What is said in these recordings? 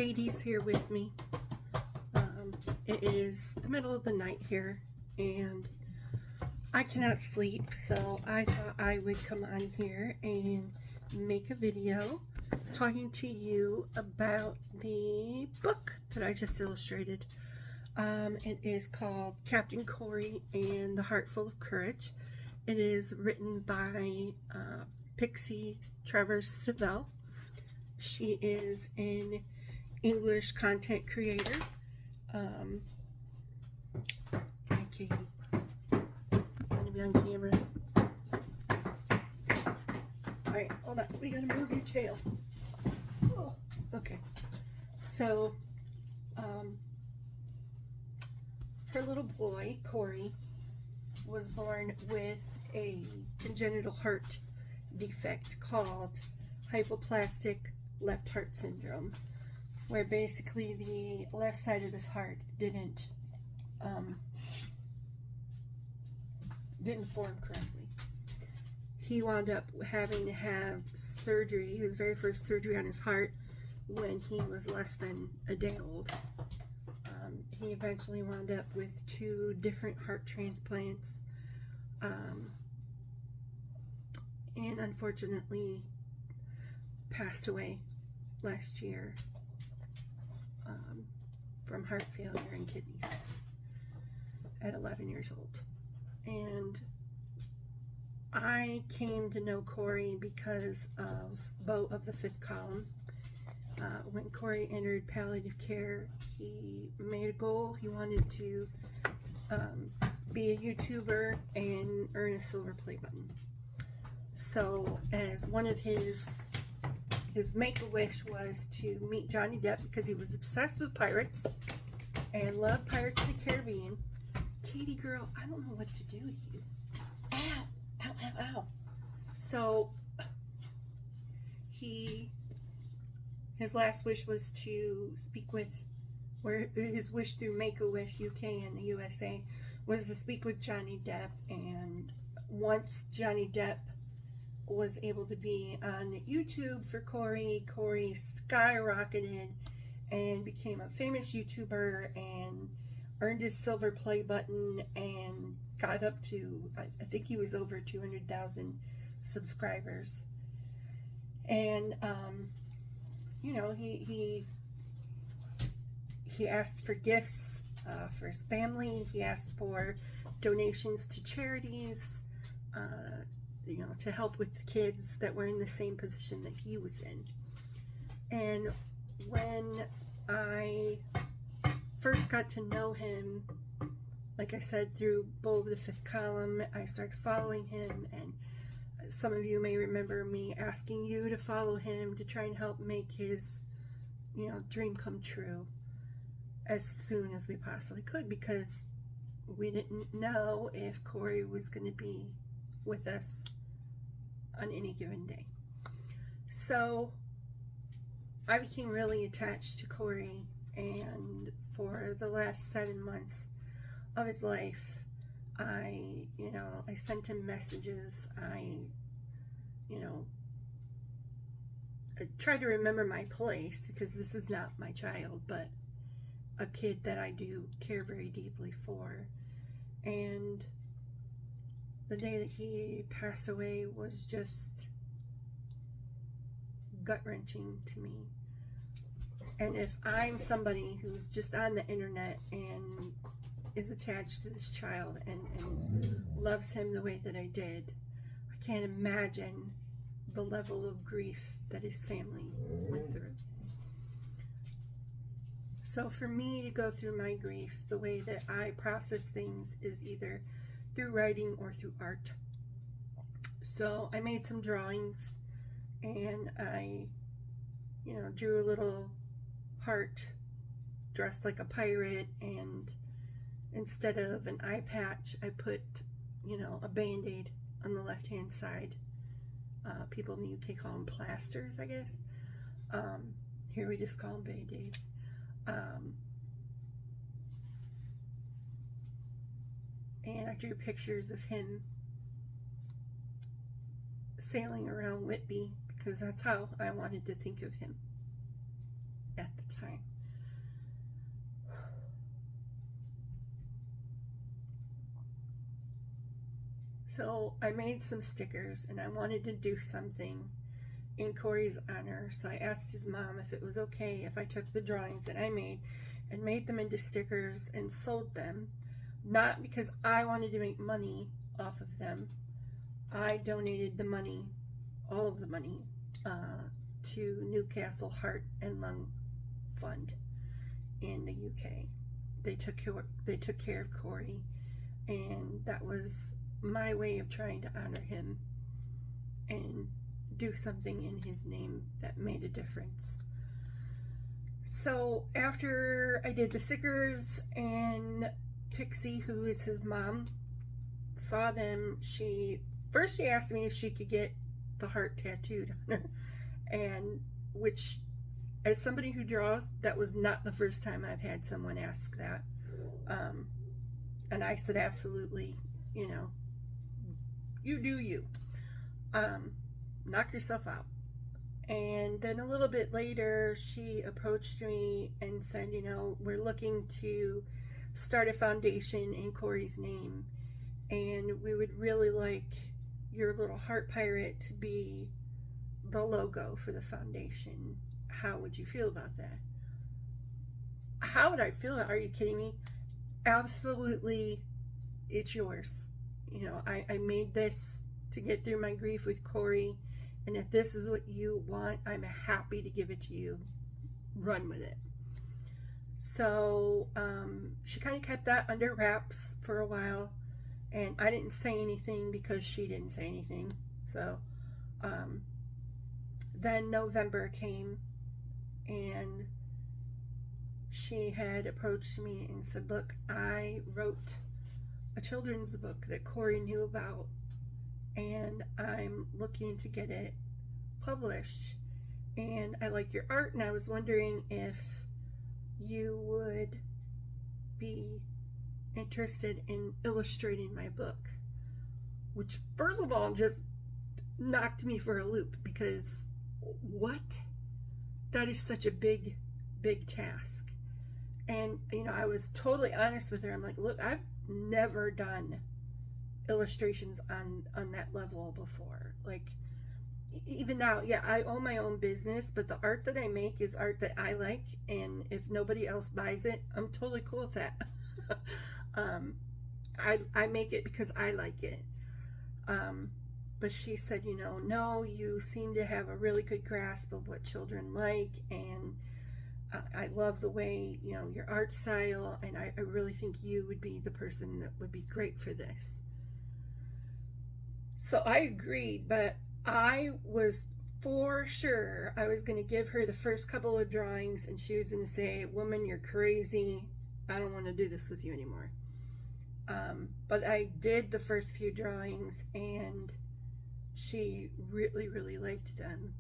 Katie's here with me. It is the middle of the night here and I cannot sleep, so I thought I would come on here and make a video talking to you about the book that I just illustrated. It is called Captain Kori and the Heart Full of Courage. It is written by Pixie Travers-Savelle. She is an English content creator. Hi, Katie. I'm gonna be on camera. Alright, hold on. We gotta move your tail. Oh, okay. So, her little boy, Kori, was born with a congenital heart defect called hypoplastic left heart syndrome, where basically the left side of his heart didn't form correctly. He wound up having to have surgery, his very first surgery on his heart, when he was less than a day old. He eventually wound up with 2 different heart transplants, and unfortunately passed away last year from heart failure and kidneys at 11 years old. And I came to know Kori because of Beau of the Fifth Column. When Kori entered palliative care, he made a goal. He wanted to be a YouTuber and earn a silver play button. So as one of his make-a-wish was to meet Johnny Depp, because he was obsessed with pirates and loved Pirates of the Caribbean. Katie girl, I don't know what to do with you. Ow, ow, ow, ow. So his last wish was to speak with, where his wish through Make-A-Wish UK and the USA was to speak with Johnny Depp. And once Johnny Depp was able to be on YouTube for Kori, Kori skyrocketed and became a famous YouTuber and earned his silver play button and got up to, I think he was over 200,000 subscribers. And you know, he asked for gifts for his family. He asked for donations to charities, you know, to help with the kids that were in the same position that he was in. And when I first got to know him, like I said, through Beau of the Fifth Column, I started following him, and some of you may remember me asking you to follow him to try and help make his, you know, dream come true as soon as we possibly could, because we didn't know if Kori was going to be with us on any given day. So I became really attached to Kori, and for the last 7 months of his life, I sent him messages. I tried to remember my place, because this is not my child, but a kid that I do care very deeply for. And the day that he passed away was just gut-wrenching to me. And if I'm somebody who's just on the internet and is attached to this child and loves him the way that I did, I can't imagine the level of grief that his family went through. So for me to go through my grief, the way that I process things is either through writing or through art. So I made some drawings, and I, drew a little heart dressed like a pirate, and instead of an eye patch, I put, a band-aid on the left-hand side. People in the UK call them plasters, I guess. Here we just call them band-aids. And I drew pictures of him sailing around Whitby, because that's how I wanted to think of him at the time. So I made some stickers and I wanted to do something in Kori's honor. So I asked his mom if it was okay if I took the drawings that I made and made them into stickers and sold them. Not because I wanted to make money off of them. I donated the money, all of the money, to Newcastle Heart and Lung Fund in the UK. They took care of Kori, and that was my way of trying to honor him and do something in his name that made a difference. So after I did the stickers and Pixie, who is his mom, saw them, she asked me if she could get the heart tattooed on her, and which, as somebody who draws, that was not the first time I've had someone ask that. And I said, absolutely, you know, you do you. Knock yourself out. And then a little bit later, she approached me and said, you know, we're looking to start a foundation in Kori's name, and we would really like your little heart pirate to be the logo for the foundation. How would you feel about that? How would I feel? Are you kidding me? Absolutely, it's yours. You know, I made this to get through my grief with Kori, and if this is what you want, I'm happy to give it to you. Run with it. So she kind of kept that under wraps for a while, and I didn't say anything because she didn't say anything. So then November came, and she had approached me and said, look, I wrote a children's book that Kori knew about, and I'm looking to get it published, and I like your art, and I was wondering if you would be interested in illustrating my book. Which, first of all, just knocked me for a loop, because what? That is such a big task. And, you know, I was totally honest with her. I'm like, look, I've never done illustrations on that level before. Like, even now, yeah, I own my own business, but the art that I make is art that I like, and if nobody else buys it, I'm totally cool with that. I make it because I like it. But she said, you know, no, you seem to have a really good grasp of what children like, and I love the way, you know, your art style, and I really think you would be the person that would be great for this. So I agreed, but I was for sure I was going to give her the first couple of drawings, and she was going to say, woman, you're crazy. I don't want to do this with you anymore. But I did the first few drawings, and she really liked them.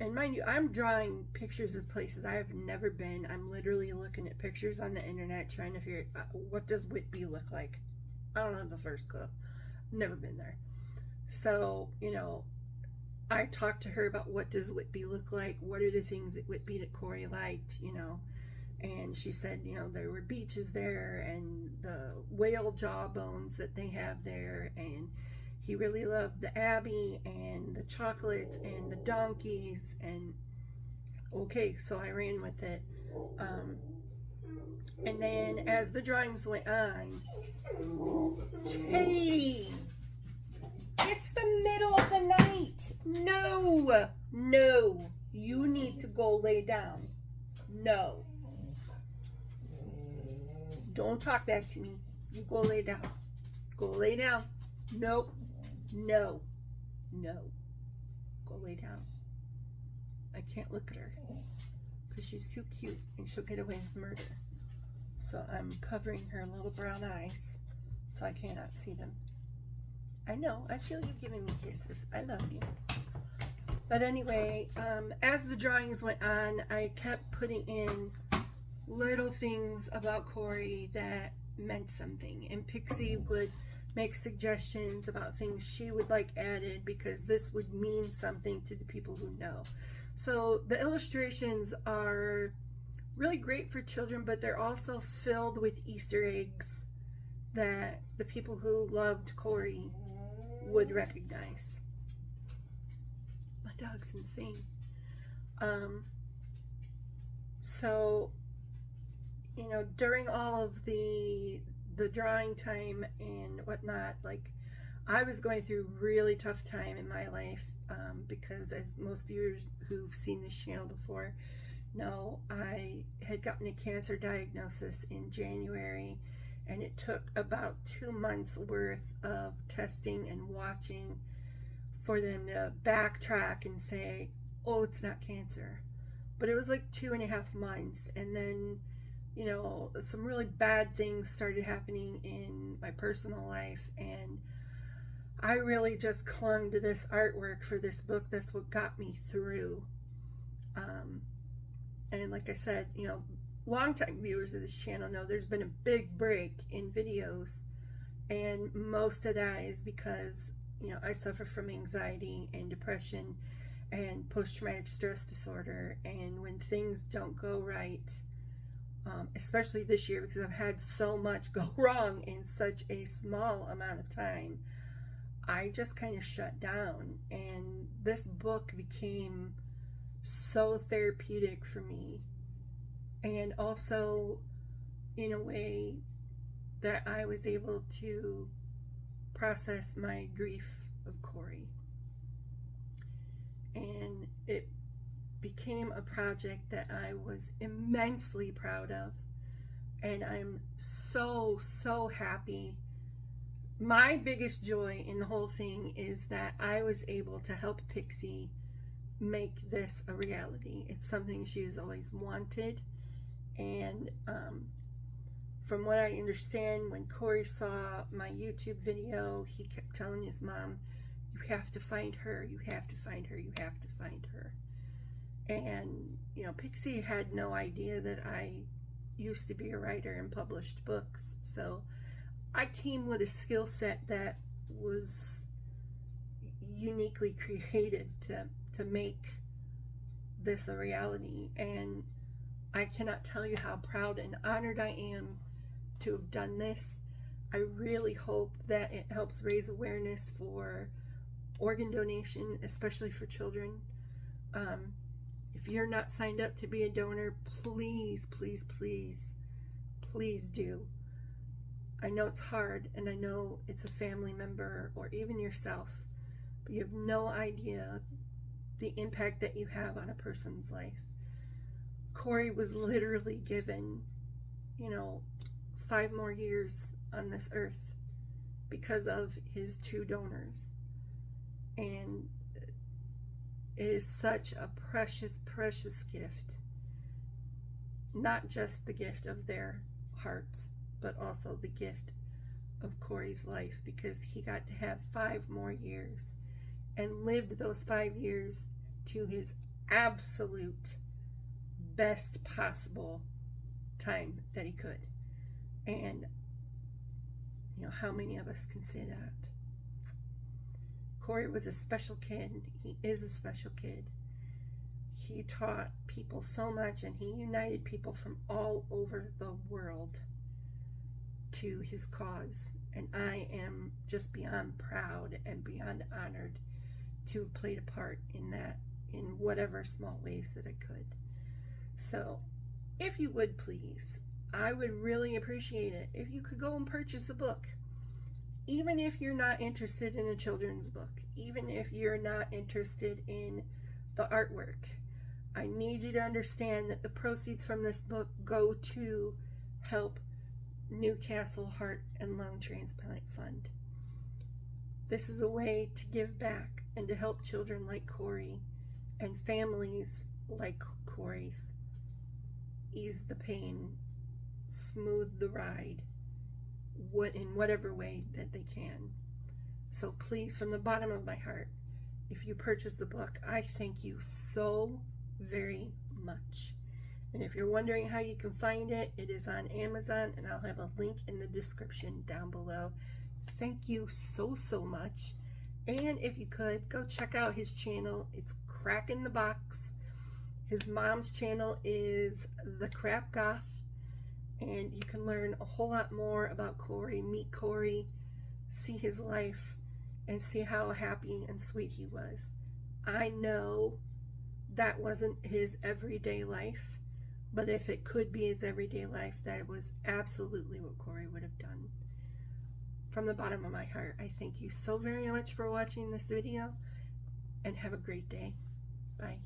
And mind you, I'm drawing pictures of places I have never been. I'm literally looking at pictures on the internet trying to figure out, what does Whitby look like? I don't have the first clue. Never been there. So, you know, I talked to her about what does Whitby look like? What are the things at Whitby that Kori liked, you know? And she said, you know, there were beaches there and the whale jawbones that they have there, and he really loved the Abbey and the chocolates and the donkeys. And okay, so I ran with it. And then as the drawings went on, hey, it's the middle of the night. No, you need to go lay down. No. Don't talk back to me. You go lay down. Go lay down. Nope. No. Go lay down. I can't look at her because she's too cute and she'll get away with murder. So I'm covering her little brown eyes so I cannot see them. I know. I feel you giving me kisses. I love you. But anyway, as the drawings went on, I kept putting in little things about Kori that meant something, and Pixie would make suggestions about things she would like added because this would mean something to the people who know. So the illustrations are really great for children, but they're also filled with Easter eggs that the people who loved Kori would recognize. My dog's insane. So, you know, during all of the drawing time and whatnot, like, I was going through a really tough time in my life, because as most viewers who've seen this channel before know, I had gotten a cancer diagnosis in January, and it took about 2 months worth of testing and watching for them to backtrack and say, oh, it's not cancer. But it was like 2.5 months, and then, you know, some really bad things started happening in my personal life, and I really just clung to this artwork for this book. That's what got me through. And like I said, you know, longtime viewers of this channel know there's been a big break in videos, and most of that is because, you know, I suffer from anxiety and depression and post-traumatic stress disorder, and when things don't go right, especially this year because I've had so much go wrong in such a small amount of time, I just kind of shut down, and this book became so therapeutic for me, and also in a way that I was able to process my grief of Kori. And it became a project that I was immensely proud of, and I'm so happy. My biggest joy in the whole thing is that I was able to help Pixie make this a reality. It's something she's always wanted, and from what I understand, when Kori saw my YouTube video, he kept telling his mom, you have to find her, you have to find her, you have to find her. And, you know, Pixie had no idea that I used to be a writer and published books. So I came with a skill set that was uniquely created to make this a reality. And I cannot tell you how proud and honored I am to have done this. I really hope that it helps raise awareness for organ donation, especially for children. If you're not signed up to be a donor, please do. I know it's hard, and I know it's a family member or even yourself, but you have no idea the impact that you have on a person's life. Kori was literally given, you know, 5 more years on this earth because of his 2 donors. And it is such a precious gift. Not just the gift of their hearts, but also the gift of Kori's life, because he got to have 5 more years and lived those 5 years to his absolute best possible time that he could. And, you know, how many of us can say that? Kori was a special kid. He is a special kid. He taught people so much, and he united people from all over the world to his cause. And I am just beyond proud and beyond honored to have played a part in that, in whatever small ways that I could. So, if you would please, I would really appreciate it if you could go and purchase a book. Even if you're not interested in a children's book, even if you're not interested in the artwork, I need you to understand that the proceeds from this book go to help Newcastle Heart and Lung Transplant Fund. This is a way to give back and to help children like Kori and families like Kori's ease the pain, smooth the ride, in whatever way that they can. So please, from the bottom of my heart, if you purchase the book, I thank you so very much. And if you're wondering how you can find it, it is on Amazon, and I'll have a link in the description down below. Thank you so much. And if you could, go check out his channel. It's Crack in the Box. His mom's channel is The Crap Goth, and you can learn a whole lot more about Kori, meet Kori, see his life, and see how happy and sweet he was. I know that wasn't his everyday life, but if it could be his everyday life, that was absolutely what Kori would have done. From the bottom of my heart, I thank you so very much for watching this video, and have a great day. Bye.